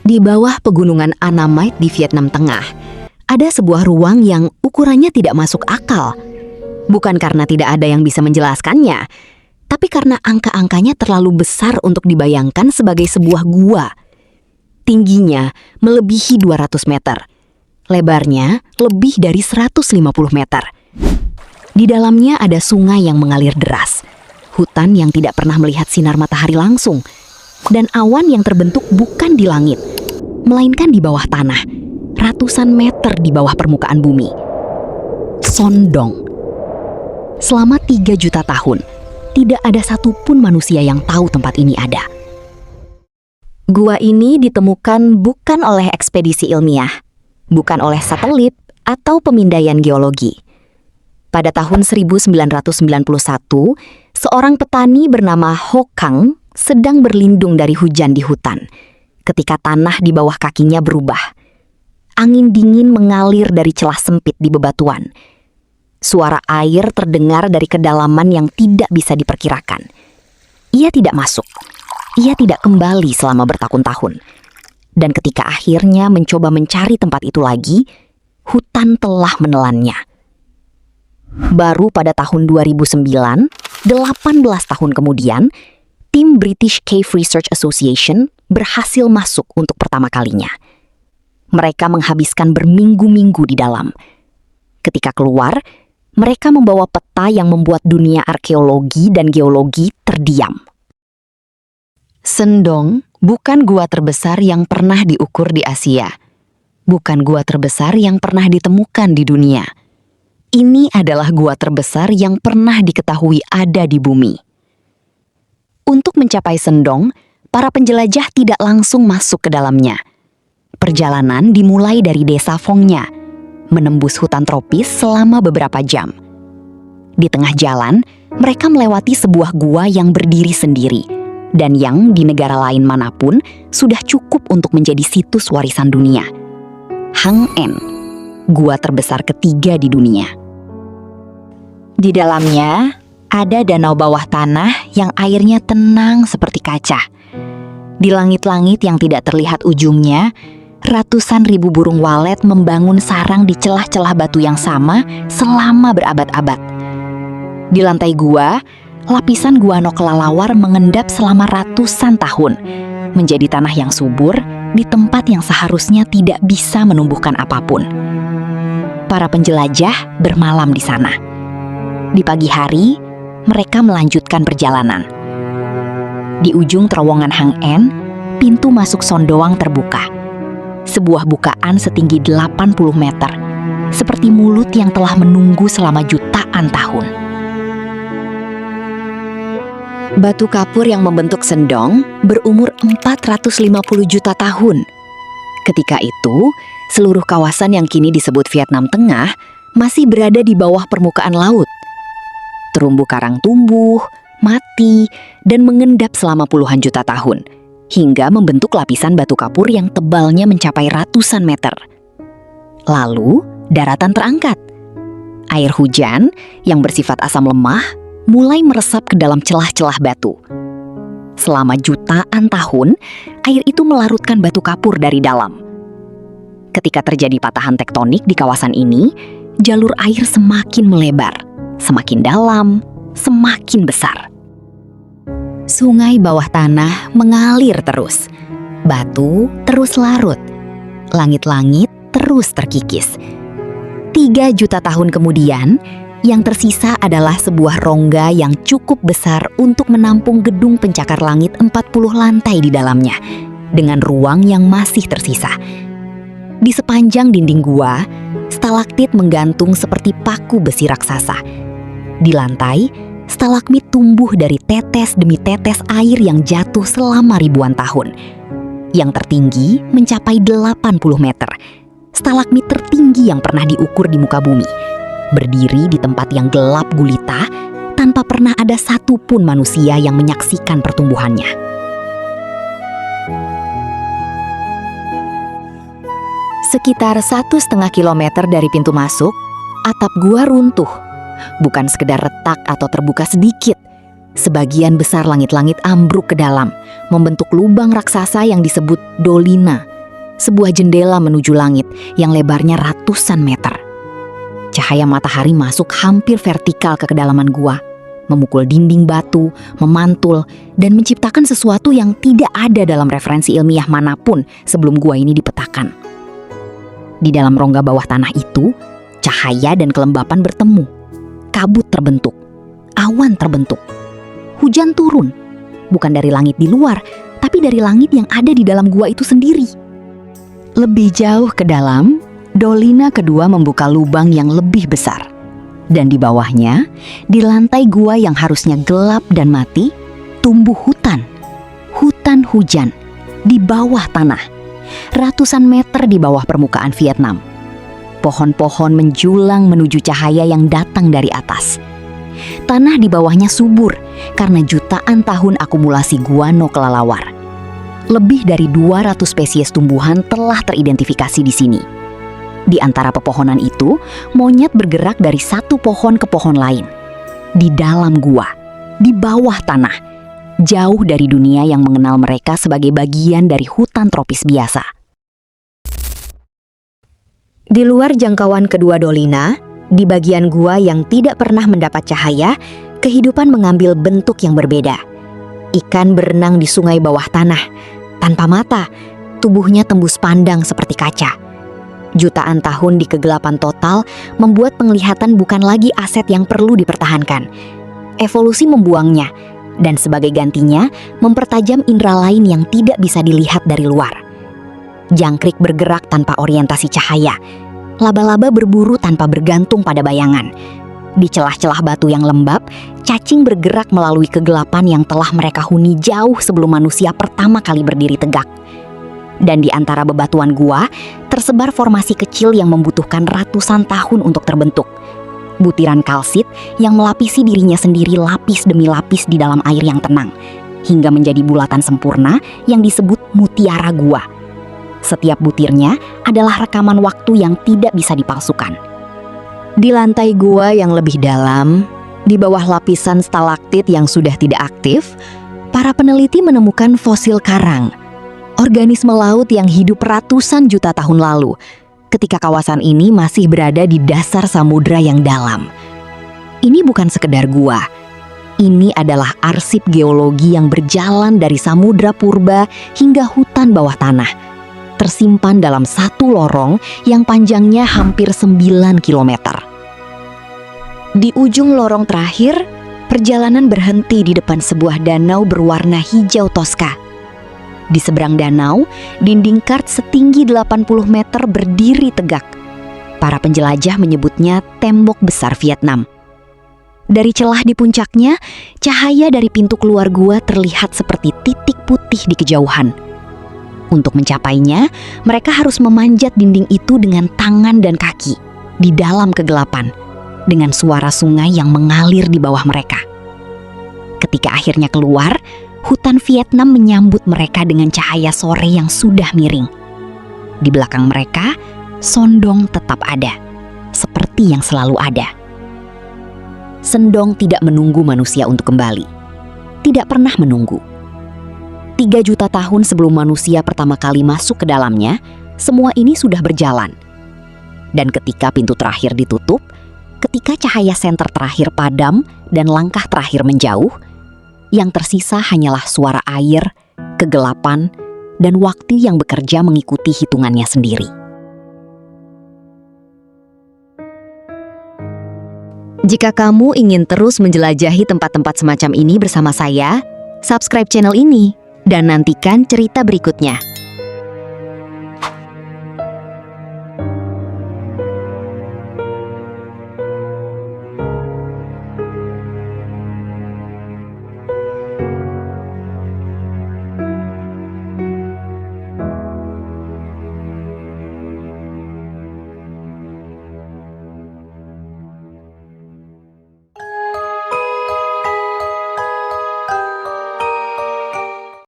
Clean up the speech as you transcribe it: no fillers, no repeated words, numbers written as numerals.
Di bawah pegunungan Annamite di Vietnam Tengah, ada sebuah ruang yang ukurannya tidak masuk akal. Bukan karena tidak ada yang bisa menjelaskannya, tapi karena angka-angkanya terlalu besar untuk dibayangkan sebagai sebuah gua. Tingginya melebihi 200 meter, lebarnya lebih dari 150 meter. Di dalamnya ada sungai yang mengalir deras, hutan yang tidak pernah melihat sinar matahari langsung, dan awan yang terbentuk bukan di langit, melainkan di bawah tanah, ratusan meter di bawah permukaan bumi. Son Doong. Selama 3 juta tahun, tidak ada satupun manusia yang tahu tempat ini ada. Gua ini ditemukan bukan oleh ekspedisi ilmiah, bukan oleh satelit atau pemindaian geologi. Pada tahun 1991, seorang petani bernama Ho Kang sedang berlindung dari hujan di hutan, ketika tanah di bawah kakinya berubah. Angin dingin mengalir dari celah sempit di bebatuan. Suara air terdengar dari kedalaman yang tidak bisa diperkirakan. Ia tidak masuk. Ia tidak kembali selama bertahun-tahun. Dan ketika akhirnya mencoba mencari tempat itu lagi, hutan telah menelannya. Baru pada tahun 2009, 18 tahun kemudian, tim British Cave Research Association berhasil masuk untuk pertama kalinya. Mereka menghabiskan berminggu-minggu di dalam. Ketika keluar, mereka membawa peta yang membuat dunia arkeologi dan geologi terdiam. Son Doong bukan gua terbesar yang pernah diukur di Asia. Bukan gua terbesar yang pernah ditemukan di dunia. Ini adalah gua terbesar yang pernah diketahui ada di bumi. Untuk mencapai Son Doong, para penjelajah tidak langsung masuk ke dalamnya. Perjalanan dimulai dari desa Phong Nha, menembus hutan tropis selama beberapa jam. Di tengah jalan, mereka melewati sebuah gua yang berdiri sendiri, dan yang di negara lain manapun sudah cukup untuk menjadi situs warisan dunia. Hang En, gua terbesar ketiga di dunia. Di dalamnya ada danau bawah tanah yang airnya tenang seperti kaca. Di langit-langit yang tidak terlihat ujungnya, ratusan ribu burung walet membangun sarang di celah-celah batu yang sama selama berabad-abad. Di lantai gua, lapisan guano kelelawar mengendap selama ratusan tahun, menjadi tanah yang subur di tempat yang seharusnya tidak bisa menumbuhkan apapun. Para penjelajah bermalam di sana. Di pagi hari, mereka melanjutkan perjalanan. Di ujung terowongan Hang En, pintu masuk Son Doong terbuka. Sebuah bukaan setinggi 80 meter, seperti mulut yang telah menunggu selama jutaan tahun. Batu kapur yang membentuk Son Doong berumur 450 juta tahun. Ketika itu, seluruh kawasan yang kini disebut Vietnam Tengah masih berada di bawah permukaan laut. Terumbu karang tumbuh, mati, dan mengendap selama puluhan juta tahun, hingga membentuk lapisan batu kapur yang tebalnya mencapai ratusan meter. Lalu, daratan terangkat. Air hujan yang bersifat asam lemah mulai meresap ke dalam celah-celah batu. Selama jutaan tahun, air itu melarutkan batu kapur dari dalam. Ketika terjadi patahan tektonik di kawasan ini, jalur air semakin melebar, semakin dalam, semakin besar. Sungai bawah tanah mengalir terus. Batu terus larut. Langit-langit terus terkikis. 3 juta tahun kemudian, yang tersisa adalah sebuah rongga yang cukup besar untuk menampung gedung pencakar langit 40 lantai di dalamnya, dengan ruang yang masih tersisa. Di sepanjang dinding gua, stalaktit menggantung seperti paku besi raksasa. Di lantai, stalagmit tumbuh dari tetes demi tetes air yang jatuh selama ribuan tahun. Yang tertinggi mencapai 80 meter, stalagmit tertinggi yang pernah diukur di muka bumi. Berdiri di tempat yang gelap gulita, tanpa pernah ada satupun manusia yang menyaksikan pertumbuhannya. Sekitar 1,5 kilometer dari pintu masuk, atap gua runtuh. Bukan sekedar retak atau terbuka sedikit. Sebagian besar langit-langit ambruk ke dalam, membentuk lubang raksasa yang disebut dolina, sebuah jendela menuju langit yang lebarnya ratusan meter. Cahaya matahari masuk hampir vertikal ke kedalaman gua, memukul dinding batu, memantul, dan menciptakan sesuatu yang tidak ada dalam referensi ilmiah manapun sebelum gua ini dipetakan. Di dalam rongga bawah tanah itu, cahaya dan kelembapan bertemu. Kabut terbentuk, awan terbentuk, hujan turun. Bukan dari langit di luar, tapi dari langit yang ada di dalam gua itu sendiri. Lebih jauh ke dalam, Dolina kedua membuka lubang yang lebih besar. Dan di bawahnya, di lantai gua yang harusnya gelap dan mati, tumbuh hutan. Hutan hujan, di bawah tanah. Ratusan meter di bawah permukaan Vietnam. Pohon-pohon menjulang menuju cahaya yang datang dari atas. Tanah di bawahnya subur karena jutaan tahun akumulasi guano kelelawar. Lebih dari 200 spesies tumbuhan telah teridentifikasi di sini. Di antara pepohonan itu, monyet bergerak dari satu pohon ke pohon lain. Di dalam gua, di bawah tanah, jauh dari dunia yang mengenal mereka sebagai bagian dari hutan tropis biasa. Di luar jangkauan kedua Dolina, di bagian gua yang tidak pernah mendapat cahaya, kehidupan mengambil bentuk yang berbeda. Ikan berenang di sungai bawah tanah, tanpa mata, tubuhnya tembus pandang seperti kaca. Jutaan tahun di kegelapan total membuat penglihatan bukan lagi aset yang perlu dipertahankan. Evolusi membuangnya, dan sebagai gantinya mempertajam indera lain yang tidak bisa dilihat dari luar. Jangkrik bergerak tanpa orientasi cahaya. Laba-laba berburu tanpa bergantung pada bayangan. Di celah-celah batu yang lembab, cacing bergerak melalui kegelapan yang telah mereka huni jauh sebelum manusia pertama kali berdiri tegak. Dan di antara bebatuan gua, tersebar formasi kecil yang membutuhkan ratusan tahun untuk terbentuk. Butiran kalsit yang melapisi dirinya sendiri lapis demi lapis di dalam air yang tenang, hingga menjadi bulatan sempurna yang disebut mutiara gua. Setiap butirnya adalah rekaman waktu yang tidak bisa dipalsukan. Di lantai gua yang lebih dalam, di bawah lapisan stalaktit yang sudah tidak aktif, para peneliti menemukan fosil karang, organisme laut yang hidup ratusan juta tahun lalu, ketika kawasan ini masih berada di dasar samudra yang dalam. Ini bukan sekedar gua. Ini adalah arsip geologi yang berjalan dari samudra purba hingga hutan bawah tanah, tersimpan dalam satu lorong yang panjangnya hampir 9 km. Di ujung lorong terakhir, perjalanan berhenti di depan sebuah danau berwarna hijau toska. Di seberang danau, dinding kart setinggi 80 meter berdiri tegak. Para penjelajah menyebutnya tembok besar Vietnam. Dari celah di puncaknya, cahaya dari pintu keluar gua terlihat seperti titik putih di kejauhan. Untuk mencapainya, mereka harus memanjat dinding itu dengan tangan dan kaki di dalam kegelapan, dengan suara sungai yang mengalir di bawah mereka. Ketika akhirnya keluar, hutan Vietnam menyambut mereka dengan cahaya sore yang sudah miring. Di belakang mereka, Sondong tetap ada, seperti yang selalu ada. Sendong tidak menunggu manusia untuk kembali. Tidak pernah menunggu. 3 juta tahun sebelum manusia pertama kali masuk ke dalamnya, semua ini sudah berjalan. Dan ketika pintu terakhir ditutup, ketika cahaya senter terakhir padam dan langkah terakhir menjauh, yang tersisa hanyalah suara air, kegelapan, dan waktu yang bekerja mengikuti hitungannya sendiri. Jika kamu ingin terus menjelajahi tempat-tempat semacam ini bersama saya, subscribe channel ini dan nantikan cerita berikutnya.